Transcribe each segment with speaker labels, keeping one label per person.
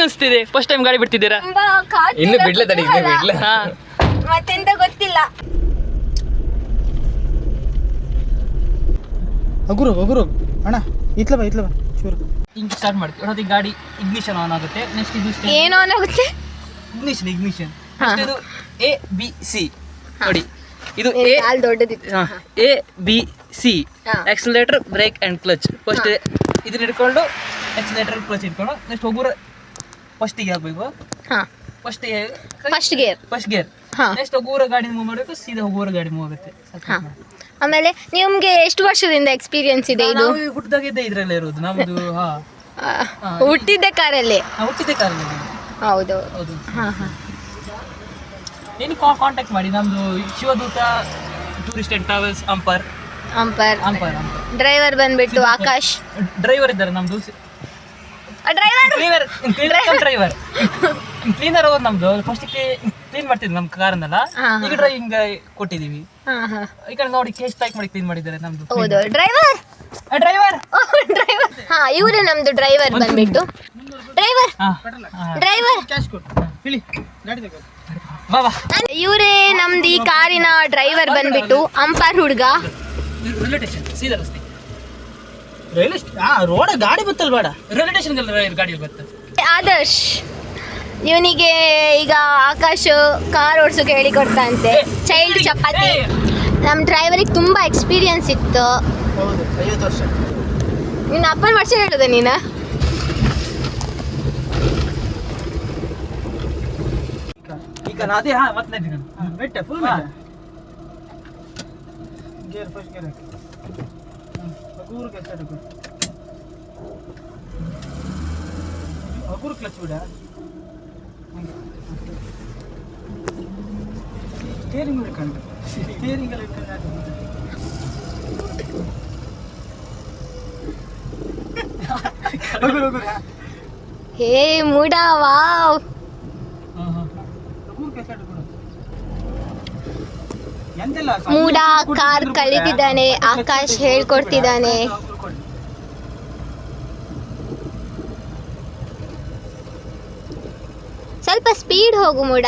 Speaker 1: ಅನಿಸ್ತಿದೆ? First time ಗಾಡಿ ಬಿಡ್ತಿದ್ದೀರಾ?
Speaker 2: ಇನ್ನು ಬಿಡ್ಲ ತಡಿ, ಇನ್ನು ಬಿಡ್ಲ.
Speaker 3: ಮತ್ತೆಂತ ಗೊತ್ತಿಲ್ಲ.
Speaker 4: ಹೋಗುರು ಅಣ್ಣ ಇತ್ಲ ಬಾ ಚೂರು
Speaker 1: ಹಿಂಗೆ ಸ್ಟಾರ್ಟ್ ಮಾಡ್ತೀವಿ. ಹೊರದಿ ಗಾಡಿ ಇಗ್ನಿಷನ್ ಆನ್ ಆಗುತ್ತೆ. ನೆಕ್ಸ್ಟ್ ಇದು
Speaker 3: ಏನು ಆನ್ ಆಗುತ್ತೆ?
Speaker 1: ಇಗ್ನಿಷನ್. ಇದು ಎ ಬಿ ಸಿ ನೋಡಿ. ಇದು
Speaker 3: ಕಾಲ್ ದೊಡ್ಡದಿತ್ತು.
Speaker 1: A B C accelerator, brake and clutch. First ಇದನ್ನ ಹಿಡ್ಕೊಂಡು ಆಕ್ಸಿಲರೇಟರ್ ಕ್ಲಚ್ ಹಿಡ್ಕೊಂಡು ನೆಕ್ಸ್ಟ್ ಹೋಗೋರು ಫಸ್ಟಿಗೆ ಹಾಕಬೇಕು. First gear. ನೆಕ್ಸ್ಟ್ ಹೋಗೋರ ಗಾಡಿ ಮೂವ್ ಮಾಡಬೇಕು, ಸೀದಾ ಹೋಗೋರ ಗಾಡಿ ಮೂವ್ ಆಗುತ್ತೆ.
Speaker 3: ಆಮೇಲೆ ನಿಮ್ಗೆ ಎಷ್ಟು ವರ್ಷದಿಂದ ಎಕ್ಸ್ಪೀರಿಯನ್ಸ್ ಇದೆ ಇದು?
Speaker 1: ಹುಟ್ಟಿದಾಗಿದ್ದೆ ಇದ್ರಲ್ಲೇ ಇರೋದು ನಮ್ದು.
Speaker 3: ಹುಟ್ಟಿದ್ದೆ ಕಾರಲ್ಲಿ?
Speaker 1: ಹುಟ್ಟಿದ್ದೆ ಕಾರಲ್ಲಿ.
Speaker 3: ಹೌದು.
Speaker 1: ಏನು ಕಾಂಟ್ಯಾಕ್ಟ್ ಮಾಡಿ. ನಮ್ದು ಶಿವದೂತ ಟೂರಿಸ್ಟ್ ಅಂಡ್ ಟ್ರಾವೆಲ್ಸ್ ಅಂಪರ್.
Speaker 3: ಡ್ರೈವರ್ ಬಂದ್ಬಿಟ್ಟು ಆಕಾಶ್.
Speaker 1: ಡ್ರೈವರ್ ಇದ್ದಾರೆ ನಮ್ದು. ಕ್ಲೀನರ್ ಅವ್ರು ನಮ್ದು. ಫಸ್ಟ್ ಕ್ಲೀನ್ ಮಾಡ್ತಿದ್ವಿ ನಮ್ಮ ಕಾರನ್ನೆಲ್ಲ. ಈಗ ಡ್ರೈವಿಂಗ್ ಕೊಟ್ಟಿದೀವಿ. ಈ ಕಡೆ ನೋಡಿ ಕೇಸ್ ಪ್ಯಾಕ್ ಮಾಡಿ ಕ್ಲೀನ್ ಮಾಡಿದ್ದಾರೆ ನಮ್ದು.
Speaker 3: ಹೌದು. ಡ್ರೈವರ್ ಇವರೇ ನಮ್ದು ಡ್ರೈವರ್ ಬಂದ್ಬಿಟ್ಟು. ಇವರೇ ನಮ್ದು ಈ ಕಾರಿನ ಡ್ರೈವರ್ ಬಂದ್ಬಿಟ್ಟು ಅಂಪರ್ ಹುಡುಗ.
Speaker 4: ರೋಡ ಗಾಡಿ ಬತ್ತಲ್ ಬೇಡ,
Speaker 1: ರೈಲ್ವೆ ಸ್ಟೇಷನ್ ಗಾಡಿ ಬರ್ತದೆ.
Speaker 3: ಆದರ್ಶ್ ಇವನಿಗೆ ಈಗ ಆಕಾಶ್ ಕಾರ್ ಓಡಿಸೋಕೆ ಹೇಳಿಕೊಡ್ತಾಂತೆ. ಚೈಲ್ಡ್ ಚಪಾತಿ. ನಮ್ಮ ಡ್ರೈವರಿಗೆ ತುಂಬಾ ಎಕ್ಸ್ಪೀರಿಯನ್ಸ್ ಇತ್ತು.
Speaker 4: ಹೌದು, 50 ವರ್ಷ.
Speaker 3: ನಿನ್ನ ಅಪ್ಪನ ವರ್ಷ ಹೇಳೋದ ನೀನು?
Speaker 1: ಈಗ ಅದೇ ಮತ್ತೆ
Speaker 4: ಬೆಟ್ಟ ಫುಲ್ ಗೇರ್ ಫಸ್ಟ್ ಗೇರ್ ಹಾಕಿ ಹಗೂರು ಕ್ಲಚ್ ಬಿಡ. ಸ್ಟೇರಿಂಗ್ ಹಿಡ್ಕೊಂಡು ಸ್ಟೇರಿಂಗ್ ಎಲ್ಲ ಹಿಡ್ಕೊಂಡು
Speaker 3: ಹೇ ಮೂಡ ವಾವ್. ಮೂಡ ಕಾರ್ ಕಲಿತಿದ್ದಾನೆ, ಆಕಾಶ್ ಹೇಳ್ಕೊಡ್ತಿದ್ದಾನೆ. ಸ್ವಲ್ಪ ಸ್ಪೀಡ್ ಹೋಗು ಮೂಡ.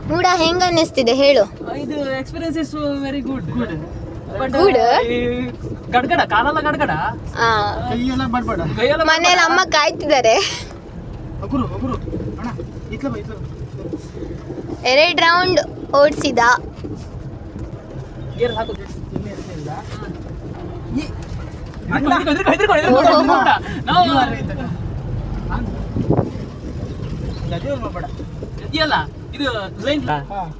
Speaker 3: ಮೂಡ ಹೆಂಗ ಅನ್ನಿಸ್ತಿದೆ ಹೇಳು?
Speaker 1: ಇದು experience is very good.
Speaker 3: Good.
Speaker 1: ಗಡ್ಗಡ ಕಾಲೆಲ್ಲ ಗಡ್ಗಡ,
Speaker 4: ಕೈಯೆಲ್ಲ ಬಡ್ಬಡ.
Speaker 3: ಮನೇಲಿ ಅಮ್ಮ ಕಾಯ್ತಿದ್ದಾರೆ. 2 ರೌಂಡ್ ಓಡಿಸಿದ.
Speaker 1: ಗೇರ್ ಹಾಕೋದು ಇದೆಯಲ್ಲ ಇದು ಲೈನ್.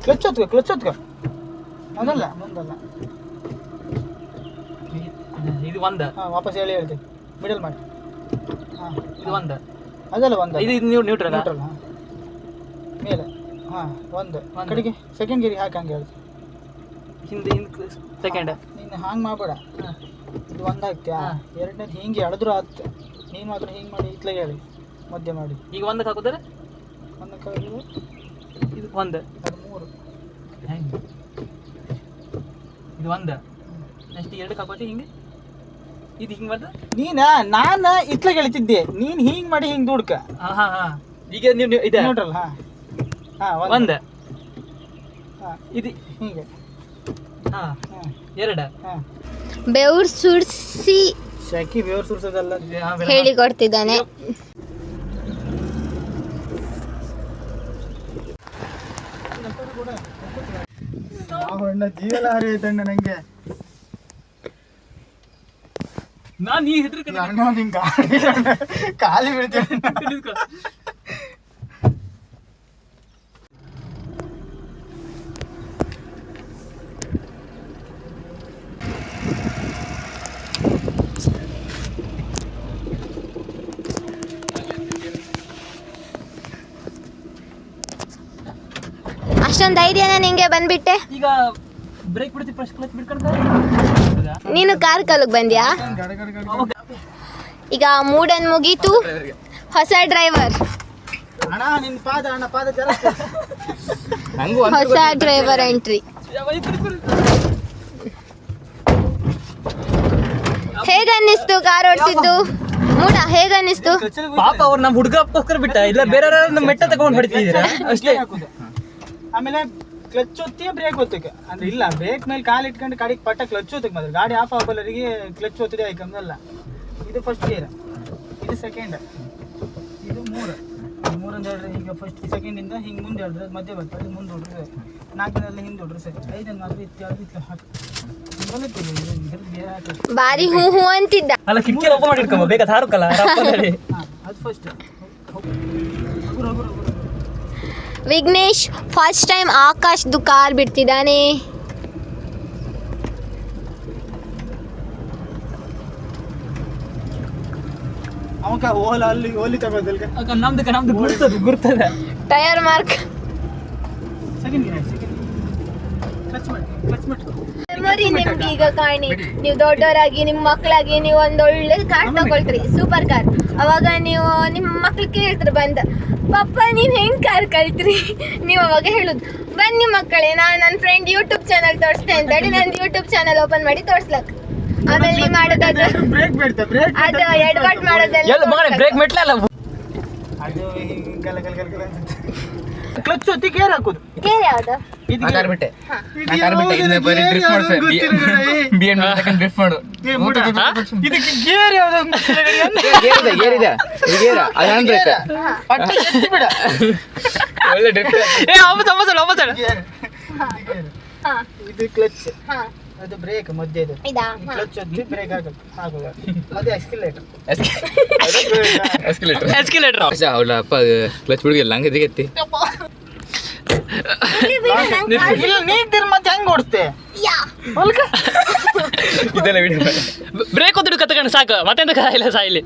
Speaker 4: ಕ್ಲಚ್ ಹೊತ್ಕೊ ಅದಲ್ಲ ಮುಂದಲ್ಲ.
Speaker 1: ಇದು ಒಂದ
Speaker 4: ವಾಪಸ್ ಹೇಳ್ತೀನಿ ಮಿಡಲ್ ಮಾಡಿ.
Speaker 1: ಇದು ಒಂದ
Speaker 4: ಅದಲ್ಲ ಒಂದ.
Speaker 1: ಇದು ನ್ಯೂಟ್ರಲ್
Speaker 4: ಮೇಲೆ. ಒಂದು ಕಡೆಗೆ ಸೆಕೆಂಡ್ ಗೇರಿಗೆ ಹಾಕಿ ಹಂಗೆ ಹೇಳ್ತೀನಿ.
Speaker 1: ಹಿಂದೆ ಸೆಕೆಂಡ್
Speaker 4: ನೀನು ಹಾಂಗೆ ಮಾಡಬೇಡ. ಇದು ಒಂದು ಹಾಕ್ತೀಯಾ, ಎರಡನೇದು ಹಿಂಗೆ ಎಳೆದ್ರು ಆಗುತ್ತೆ. ನೀನು ಮಾತ್ರ ಹಿಂಗೆ ಮಾಡಿ ಇತ್ಲಾಗೆ ಹೇಳಿ ಮಧ್ಯ ಮಾಡಿ.
Speaker 1: ಈಗ ಒಂದಕ್ಕೆ ಹಾಕೋತಾರೆ.
Speaker 4: ಒಂದಕ್ಕೆ
Speaker 1: ಇದು ಒಂದು,
Speaker 4: ಅದು 3.
Speaker 1: ಇದು ಒಂದು. ನೆಕ್ಸ್ಟ್ 2ಕ್ಕೆ ಹಾಕೋತಿ ಹಿಂಗೆ. ಇದು ಹಿಂಗೆ ಮಾಡ್ದ.
Speaker 4: ನಾನು ಇತ್ಲಾಗೆ ಹೇಳ್ತಿದ್ದೆ, ನೀನು ಹಿಂಗೆ ಮಾಡಿ ಹಿಂಗೆ ದುಡ್ಕ.
Speaker 1: ಈಗ ನೀವು ಇದೆ
Speaker 4: ನ್ಯೂಟ್ರಲ್.
Speaker 1: ಒಂದು. ಇದು
Speaker 4: ಹಿಂಗೆ.
Speaker 1: 2.
Speaker 3: ಬೆವ್ರು ಸುರಿಸಿ
Speaker 4: ಶಾಕಿ ಬೆವ್ರು ಸುರಿಸೋದಲ್ಲ
Speaker 3: ಹೇಳಿಕೊಡ್ತಿದ್ದಾನೆ.
Speaker 4: ಜೀವಲ ಹರಿ ಐತಣ್ಣ ನಂಗೆ.
Speaker 1: ನಾನು ಈ ಹೆದರಿಕೆ
Speaker 4: ಖಾಲಿ ಬೀಳ್ತೇನೆ.
Speaker 3: ಅಷ್ಟೊಂದು ಧೈರ್ಯನ ನಿಂಗೆ ಬಂದ್ಬಿಟ್ಟೆ.
Speaker 1: ಈಗ ಬ್ರೇಕ್ ಬಿಡ್ತಿ, ಫಸ್ಟ್ ಕ್ಲಚ್ ಬಿಡ್ಕೊಂಡು
Speaker 3: ನೀನು ಕಾರ್ ಕಲಿಗೆ ಬಂದ್ಯಾ? ಈಗ ಮೂಡನ್ ಮುಗೀತು. ಹೊಸ ಡ್ರೈವರ್, ಹೊಸ ಡ್ರೈವರ್ ಎಂಟ್ರಿ. ಹೇಗನ್ನಿಸ್ತು ಕಾರ್ ಓಡಿಸಿದ್ದು? ಮೂಡ ಹೇಗನ್ನಿಸ್ತು?
Speaker 1: ಪಾಪ ಅವ್ರು ನಮ್ಮ ಹುಡುಗಕ್ಕೋಸ್ಕರ ಬಿಟ್ಟ, ಇಲ್ಲ ಬೇರೆ ನಮ್ಮ ಮೆಟ್ಟ ತಗೊಂಡು ಹೊಡಿತಿದ್ದೀರಾ ಅಷ್ಟೇ.
Speaker 4: ಆಮೇಲೆ ಕ್ಲಚ್ ಒತ್ತಿ ಬ್ರೇಕ್ ಒತ್ತಕ್ಕೆ ಅಂದ್ರೆ ಇಲ್ಲ, ಬ್ರೇಕ್ ಮೇಲೆ ಕಾಲು ಇಟ್ಕೊಂಡು ಗಾಡಿಗೆ ಪಟ್ಟ ಕ್ಲಚ್ ಒತ್ತಕ್ಕೆ ಮಾತ್ರ ಗಾಡಿ ಆಫ್ ಆಗಲ್ಲರಿಗೆ ಕ್ಲಚ್ ಒತ್ತಿದೆ ಆಯ್ಕಂದಲ್ಲ. ಇದು ಫಸ್ಟ್ ಗೇರ್, ಇದು ಸೆಕೆಂಡ್, ಇದು ಮೂರೊಂದು ಹೇಳ್ರೆ ಈಗ ಫಸ್ಟ್ ಸೆಕೆಂಡಿಂದ ಹಿಂಗೆ ಮುಂದೆ ಹೇಳಿದ್ರೆ ಮಧ್ಯೆ ಬರ್ತದೆ, ಅದು ಮುಂದೆ ಹೊಡ್ರೆ ನಾಲ್ಕಿನಲ್ಲಿ ಹಿಂದೆ ಹೊಡ್ರೆ ಸರಿ, ಐದನ್ನು ಮಾತ್ರ ಇತ್ತು ಹಾಕಿ
Speaker 3: ಬಾರಿ ಹೂ ಹೂ ಅಂತಿದ್ದ.
Speaker 1: ಅಲ್ಲ ಕಿಟಕಿ ಓಪನ್ ಮಾಡಿ ಇಟ್ಕೊಂಬ ಬೇಗ ತಾರುಕಲ್ಲ.
Speaker 4: ಅದು ಫಸ್ಟ್.
Speaker 3: ವಿಘ್ನೇಶ್ ಫಸ್ಟ್ ಟೈಮ್ ಆಕಾಶ್ದು ಕಾರ್ ಬಿಡ್ತಿದ್ದಾನೆ.
Speaker 4: ಅವಕ ಓಲಿ ತಗೋದಲ್ಗ
Speaker 1: ನಮ್ದು ಗುರ್ತದೆ
Speaker 3: ಟೈರ್ ಮಾರ್ಕ್
Speaker 4: ಸೆಕೆಂಡ್
Speaker 3: ಮೆಮೊರಿ ನಿಮ್ಗೆ ಈಗ ಕಾಣಿ. ನೀವು ದೊಡ್ಡವರಾಗಿ ನಿಮ್ಮ ಮಕ್ಕಳಾಗಿ ನೀವು ಒಂದು ಒಳ್ಳೆ ಕಾರ್ ತಗೊಳ್ತೀರಿ, ಸೂಪರ್ ಕಾರ್. ಅವಾಗ ನೀವು ನಿಮ್ಮ ಮಕ್ಳು ಕೇಳ್ತಾರೆ ಬಂದ, ಪಪ್ಪ ನೀವು ಹೆಂಗ್ ಕಾರ್ ಕಲ್ತ್ರಿ? ನೀವು ಅವಾಗ ಹೇಳುದು, ಬನ್ನಿ ಮಕ್ಕಳೇ ನಾನು ನನ್ನ ಫ್ರೆಂಡ್ ಯೂಟ್ಯೂಬ್ ಚಾನಲ್ ತೋರಿಸ್ತೇನೆ ಅಂತೇಳಿ ನಂದು ಯೂಟ್ಯೂಬ್ ಚಾನಲ್ ಓಪನ್ ಮಾಡಿ ತೋರ್ಸ್ಲಕ್. ಆಮೇಲೆ ನೀವು ಮಾಡೋದಾದ್ರೆ ಅದು ಎಡ್ವರ್ಟ್ ಮಾಡೋದೆಲ್ಲ
Speaker 1: ಬ್ರೇಕ್ ಮೆಟ್ಲಲ್ಲ
Speaker 4: ಅದು ಗಲ ಗಲ ಗಲ ಗಲ ಕ್ಲಚ್ ಒತ್ತಿ ಗೇರ್ ಹಾಕೋದು.
Speaker 3: ಗೇರ್ ಯಾವ್ದು?
Speaker 2: ಕಾರ್ ಬಿಟ್ಟೆ ಇದನ್ನ ಬರೀ ಡ್ರಿಫ್ಟ್ ಮಾಡು ಸರ್, BMW ತಗೊಂಡು ಡ್ರಿಫ್ಟ್ ಮಾಡು.
Speaker 4: ಇದಕ್ಕೆ ಗೇರ್ ಯಾವ್ದು?
Speaker 2: ಗೇರ್ ಇದೆ ಗೇರ್ ಅದು ಹ್ಯಾಂಡ್ ಬ್ರೇಕ್.
Speaker 4: ಪಟ್ಟ ಎತ್ತಿ ಬಿಡ,
Speaker 2: ಒಳ್ಳೆ ಡ್ರಿಫ್ಟ್.
Speaker 4: ಗೇರ್ ಇದು ಕ್ಲಚ್,
Speaker 3: ಹಾ
Speaker 4: ಅದು ಬ್ರೇಕ್ ಮಧ್ಯೆ.
Speaker 3: ಇದಾ?
Speaker 4: ಕ್ಲಚ್ ಒತ್ತಿ ಬ್ರೇಕ್ ಹಾಕೋದು, ಅದು ಎಕ್ಸ್ಕಿಲೇಟರ್.
Speaker 1: ಎಸ್ಕಿಲೇಟರ್
Speaker 2: ಅವಳ ಅಪ್ಪ ಕ್ಲಚ್ ಬಿಡುಗಿಲ್ಲ ಹಂಗೆ ದಿಗತ್ತಿ.
Speaker 4: ನೀಗ್ದಿರ್ ಮತ್ತೆ ಹೆಂಗ್ ಓಡಿಸ್ತೆ?
Speaker 2: ಇದೆಲ್ಲ ವಿಡಿಯೋ
Speaker 1: ಬ್ರೇಕ್ ಒತ್ತಿಡು ಕತ್ಕೊಂಡು ಸಾಕು, ಮತ್ತೆಂತ ಕಾಯಿಲ್ಲ ಸಾಯಿಲಿ.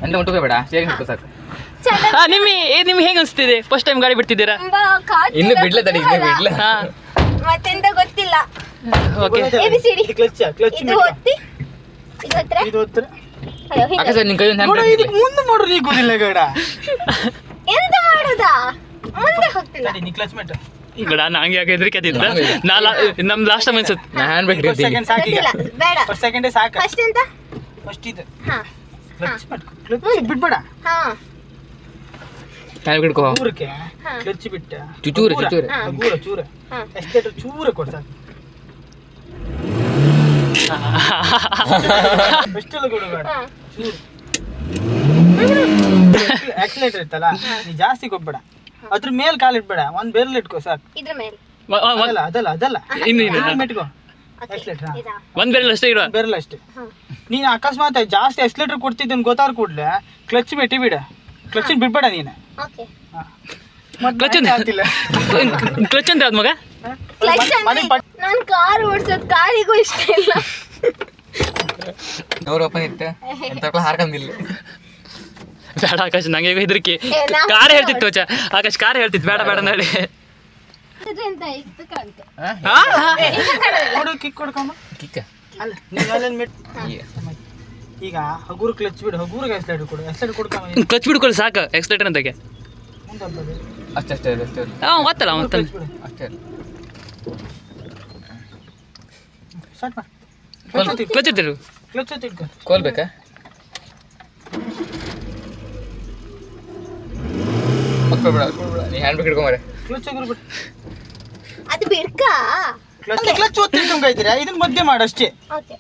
Speaker 2: ಎಂತ ಮುಟ್ಟುಕೋ ಬೇಡ, ಸೇರಿ ಮುಟ್ಟು ಸಾಕು.
Speaker 1: ನಿಮ್ಗೆ ಹೇಗೆ ಅನಿಸ್ತಿದೆ ಫಸ್ಟ್ ಟೈಮ್ ಗಾಡಿ ಬಿಡ್ತಿದ್ದೀರಾ?
Speaker 2: ಇನ್ನು ಬಿಡ್ಲ ತಡಿ, ಇನ್ನು ಬಿಡ್ಲ.
Speaker 3: ಮತ್ತೆಂತ ಗೊತ್ತಿಲ್ಲ.
Speaker 1: Okay
Speaker 3: ABCD.
Speaker 4: ಕ್ಲಚ್
Speaker 3: ಇದು ಒತ್ತಿ, ಇದು ಒತ್ತ್ರೆ?
Speaker 4: ಇದು ಒತ್ತರ
Speaker 3: ಅಯ್ಯೋ, ಹೀಗೆ.
Speaker 2: ಅಕ್ಕ ಸರ್ ನಿನ್ ಕೈ ಒಂದು ಹ್ಯಾಂಡ್
Speaker 4: ನೋಡು,
Speaker 2: ಬ್ರೇಕ್
Speaker 4: ಇದಕ್ಕೆ ಮುಂದೆ ನೋಡ್ರಿ, ನೀ ಗೊತ್ತಿಲ್ಲ ಗಡ.
Speaker 3: ಎಂತ ಮಾಡುದಾ? ಮುಂದೆ ಹೋಗ್ತಿಲ್ಲ.
Speaker 4: ತಡಿ, ನೀ ಕ್ಲಚ್ ಮೆಟ್
Speaker 1: ಈಗ ನಾನು ಹಂಗೆ ಹೆದರಿಕೆ ಆತಿದ್ದ. ನಮ್ ಲಾಸ್ಟ್ ಟೈಮ್ ಅನ್ಸುತ್ತೆ
Speaker 2: ನಾ ಹ್ಯಾಂಡ್ ಬ್ರೇಕ್
Speaker 4: ಫಸ್ಟ್
Speaker 2: ಇರ್ತೀನಿ.
Speaker 4: ಸೆಕೆಂಡ್ ಸಾಕು ಈಗ.
Speaker 3: ಗೊತ್ತಿಲ್ಲ, ಬೇಡ.
Speaker 4: ಫಸ್ಟ್ ಸೆಕೆಂಡ್ ಸಾಕು.
Speaker 3: ಫಸ್ಟ್ ಎಂತ?
Speaker 4: ಫಸ್ಟ್ ಇದು
Speaker 3: ಹಾ
Speaker 4: ಕ್ಲಚ್ ಮೆಟ್, ಕ್ಲಚ್ ಬಿಡ್ಬೇಡ.
Speaker 3: ಹಾ
Speaker 2: ಹ್ಯಾಂಡ್ ಬ್ರೇಕ್
Speaker 4: ಚೂರಕ್ಕೆ
Speaker 3: ಹಾ.
Speaker 4: ಕ್ಲಚ್ ಬಿಟ್ಟ
Speaker 2: ಚೂರೆ ಚೂರೆ.
Speaker 4: ಚೂರ
Speaker 3: ಹಾ.
Speaker 4: ಎಸ್ಟೇಟರ್ ಚೂರ ಕೊಡ್ ಸಾಕು. ಅಷ್ಟೆಲ್ಲ ಕೊಡಬೇಡ,
Speaker 3: ಹಾ.
Speaker 4: ಚೂರು. ಆಕ್ಸಿಲೇಟರ್ ಇತ್ತಲ್ಲ, ನೀ ಜಾಸ್ತಿ ಕೊಡ್ಬೇಡ, ಅದ್ರ ಮೇಲೆ ಕಾಲಿಟ್ಬೇಡ, ಒಂದ್ ಬೆರಳು ಇಟ್ಕೋ ಸಾಕು.
Speaker 3: ಇದ್ರ ಮೇಲೆ.
Speaker 4: ಅದಲ್ಲ ಅದಲ್ಲ ಅದಲ್ಲ
Speaker 1: ಇನ್ನು
Speaker 4: ಇಟ್ಕೋ.
Speaker 3: Okay.
Speaker 4: ಆಕ್ಸಿಲೇಟರ್
Speaker 3: ಇದಾ?
Speaker 1: ಒಂದ್ ಬೇರೆ ಅಷ್ಟೇ ಇರುವ.
Speaker 4: ಬೆರಳು ಅಷ್ಟೇ.
Speaker 3: ಹಾ.
Speaker 4: ನೀನು ಅಕಸ್ಮಾತ್ ಜಾಸ್ತಿ ಆಕ್ಸಿಲೇಟರ್ ಕೊಡ್ತಿದ್ದನ್ ಗೊತ್ತಾರ ಕೂಡ್ಲೆ ಕ್ಲಚ್ ಬಿಟ್ಟಿ ಬಿಡ, ಕ್ಲಚ್ ಬಿಡ್ಬೇಡ ನೀನು.
Speaker 3: ಓಕೆ.
Speaker 1: ಕ್ಲಚ್
Speaker 4: ಆಗ್ತಿಲ್ಲ.
Speaker 1: ಕ್ಲಚ್ ಅಂತ ಯಾವ್ದು ಮಗ?
Speaker 3: ಕ್ಲಚ್ ಅಂದ್ರೆ ನಾನು ಕಾರ್ ಓಡಿಸೋದು ಕಾರಿಗೂ ಇಷ್ಟ ಇಲ್ಲ.
Speaker 2: ಡೋರ್ ಓಪನ್ ಇತ್ತು ಎಂತಕ್ಲ ಹಾರ್ಕಂದಿಲ್ಲ.
Speaker 1: ಬೇಡ ಆಕಾಶ್, ನಂಗೆ ಈಗ ಹೆದರಿಕೆ.
Speaker 3: ನಾವು
Speaker 1: ಕಾರ್ ಹೇಳ್ತಿತ್ತು ಆಕಾಶ್, ಕಾರ್ ಹೇಳ್ತಿತ್ತು ಬೇಡ ಬೇಡ ಅಂತ ಹೇಳಿ.
Speaker 3: ಎಂತ ಇತ್ತು ಕಾಣ್ತು.
Speaker 4: ಕೊಡು, ಕಿಕ್ ಕೊಡ್ಕೊಂಬ.
Speaker 2: ಕಿಕ್ಕ
Speaker 4: ಅಲ್ಲ ನೀನು ಅಲ್ಲೇನು ಮೆಟ್. ಈಗ ಹಗುರು ಕ್ಲಚ್ ಬಿಡು, ಹಗುರಿಗೆ ಆಕ್ಸಿಲೇಟರ್ ಕೊಡು, ಆಕ್ಸಿಲೇಟರ್ ಕೊಡ್ಕೊಂಬ.
Speaker 1: ಕ್ಲಚ್ ಬಿಡ್ಕೊಳ್ಳಿ ಸಾಕು, ಎಕ್ಸ್ಲೇಟರ್ ಅಂತಾಗೆ.
Speaker 4: ಮುಂದೆ ಹಬ್ಬದು
Speaker 2: ಅಷ್ಟೇ ಅಷ್ಟೇ ಅಷ್ಟೇ
Speaker 1: ಗೊತ್ತಲ್ಲ ಮತ್ತೆ
Speaker 4: ಕ್ಲಚ್ ಬಿಡು.
Speaker 2: ಅಷ್ಟೇ.
Speaker 4: ಸ್ಟಾರ್ಟ್ ಮಾಡಿ.
Speaker 1: ಕ್ಲಚ್ ಇರ್ತಿರು.
Speaker 4: ಕ್ಲಚ್ ಒತ್ತಿ ಇಟ್ಕೊ.
Speaker 2: ಕೋಲ್ಬೇಕಾ? ಮಕ್ಕಳು ನೀ ಹ್ಯಾಂಡ್ ಬ್ರೇಕ್ ಹಿಡ್ಕೊಂಬಾರೆ.
Speaker 4: ಕ್ಲಚ್ ಹಗುರು ಬಿಡು.
Speaker 3: ಅದು ಬಿಡ್ಕಾ?
Speaker 4: ಕ್ಲಚ್ ಒತ್ತಿ ಇಟ್ಕೊಂಬೈತೀರಾ, ಇದನ್ನ ಮಧ್ಯೆ ಮಾಡು ಅಷ್ಟೇ.
Speaker 3: ಓಕೆ,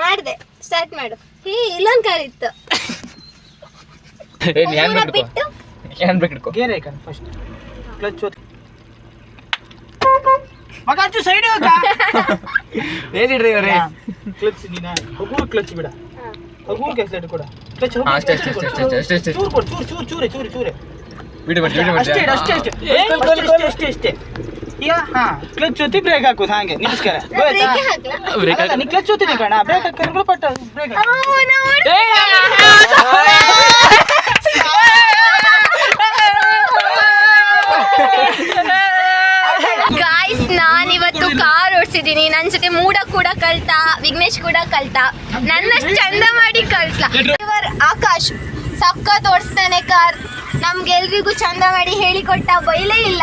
Speaker 3: ಮಾಡಿದೆ. ಸ್ಟಾರ್ಟ್ ಮಾಡು. ಇಲ್ಲೊಂದು ಕಾರ್ ಇತ್ತು.
Speaker 2: ಏ ನೀ ಹ್ಯಾಂಡ್ ಬ್ರೇಕ್ ಹಿಡ್ಕೊ,
Speaker 3: ಬಿಟ್ಟು
Speaker 2: ಹ್ಯಾಂಡ್ ಬ್ರೇಕ್ ಹಿಡ್ಕೊ.
Speaker 4: ಗೇರ್ ಐಕನ್ ಫಸ್ಟ್ ಕ್ಲಚ್ ಒತ್ತಿ. ಮಗ ಅಚ್ಚು ಸೈಡ್ ಹೋಗ.
Speaker 2: ಹೇಳಿ ಡ್ರೈವರೇ.
Speaker 4: ಕ್ಲಚ್ ನೀನು ಹಗುರು ಕ್ಲಚ್ ಬಿಡ, ಹಗುರು ಆಕ್ಸಿಲೇಟರ್ ಕೊಡ. ಕ್ಲಚ್
Speaker 2: ಹಾ, ಅಷ್ಟೇ ಅಷ್ಟೇ ಅಷ್ಟೇ ಅಷ್ಟೇ ಅಷ್ಟೇ ಅಷ್ಟೇ.
Speaker 4: ಚೂರು ಕೊಡು, ಚೂರು ಚೂರೆ ಚೂರೆ.
Speaker 2: ಬಿಡಿ ಬಿಡಿ ಬಿಡಿ
Speaker 4: ಅಷ್ಟೇ
Speaker 2: ಬಿಡಿ.
Speaker 4: ಅಷ್ಟೇ ಅಷ್ಟೇ ಅಷ್ಟೇ ಅಷ್ಟೇ. ಈಗ ಹಾ ಕ್ಲಚ್ ಒತ್ತಿ ಬ್ರೇಕ್ ಹಾಕೋದು ಹಾಗೆ. ನಮಸ್ಕಾರ.
Speaker 3: ಬ್ರೇಕ್ ಹಾಕ್ಲಾ?
Speaker 1: ಬ್ರೇಕ್
Speaker 4: ನೀ ಕ್ಲಚ್ ಒತ್ತಿದೆ ಕಣ, ಬ್ರೇಕ್ ಹಾಕಿದ್ರೆ ಪಟ್ಟ ಬ್ರೇಕ್.
Speaker 3: ಗಾಯ್ಸ್, ನಾನಿವತ್ತು ಕಾರ್ ಓಡಿಸಿದ್ದೀನಿ. ನನ್ನ ಜೊತೆ ಮೂಡ ಕೂಡ ಕಲ್ತ, ವಿಘ್ನೇಶ್ ಕೂಡ ಕಲ್ತ. ನನ್ನಷ್ಟು ಚಂದ ಮಾಡಿ ಕಲ್ಸ್ಲಾ. ಡ್ರೈವರ್ ಆಕಾಶ್ ಸಖತ್ ಓಡಿಸ್ತಾನೆ ಕಾರ್. ನಮ್ಗೆಲ್ರಿಗೂ ಚಂದ ಮಾಡಿ ಹೇಳಿಕೊಟ್ಟ, ಬೈಲೇ ಇಲ್ಲ.